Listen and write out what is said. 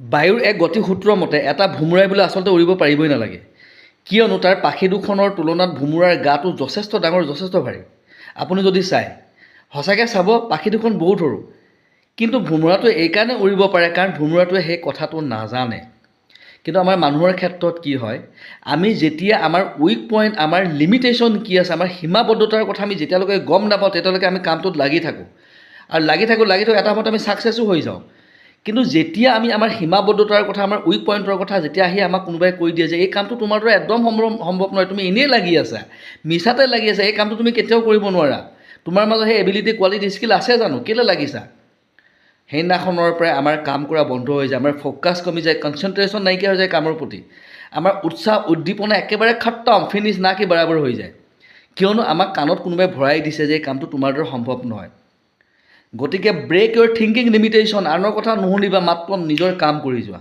বায়ুৰ এক গতিসূত্ৰ মতে এটা ভোমোৰাই বোলে আচলতে উৰিব পাৰিবই নালাগে, কিয়নো তাৰ পাখি দুখনৰ তুলনাত ভোমোৰাৰ গাটো যথেষ্ট ডাঙৰ, যথেষ্ট ভাৰী। আপুনি যদি চায়, সঁচাকৈ চাব পাখি দুখন বহুত সৰু, কিন্তু ভোমোৰাটোৱে এইকাৰণে উৰিব পাৰে কাৰণ ভোমোৰাটোৱে সেই কথাটো নাজানে। কিন্তু আমাৰ মানুহৰ ক্ষেত্ৰত কি হয়, আমি যেতিয়া আমাৰ উইক পইণ্ট, আমাৰ লিমিটেশ্যন কি আছে, আমাৰ সীমাবদ্ধতাৰ কথা আমি যেতিয়ালৈকে গম নাপাওঁ তেতিয়ালৈকে আমি কামটোত লাগি থাকোঁ, আৰু লাগি থাকোঁ এটা সময়ত আমি ছাকচেছো হৈ যাওঁ। কিন্তু যেতিয়া আমি আমাৰ সীমাবদ্ধতাৰ কথা, আমাৰ উইক পইণ্টৰ কথা যেতিয়া আহি আমাক কোনোবাই কৈ দিয়ে যে এই কামটো তোমাৰ দ্বাৰা একদম সম্ভৱ নহয়, তুমি এনেই লাগি আছা, মিছাতে লাগি আছা, এই কামটো তুমি কেতিয়াও কৰিব নোৱাৰা, তোমাৰ মাজত সেই এবিলিটি, কোৱালিটি, স্কিল আছে জানো, কেলৈ লাগিছা, সেইদিনাখনৰ পৰাই আমাৰ কাম কৰা বন্ধ হৈ যায়, আমাৰ ফ'কাছ কমি যায়, কনচেনট্ৰেশ্যন নাইকিয়া হৈ যায় কামৰ প্ৰতি, আমাৰ উৎসাহ উদ্দীপনা একেবাৰে খতম, ফিনিছ না কি বৰাবৰ হৈ যায়। কিয়নো আমাক কাণত কোনোবাই ভৰাই দিছে যে এই কামটো তোমাৰ দ্বাৰা সম্ভৱ নহয়। গতিকে ব্ৰেক ইয়'ৰ থিংকিং লিমিটেশ্যন, আনৰ কথা নুশুনিবা, মাত্ৰ নিজৰ কাম কৰি যোৱা।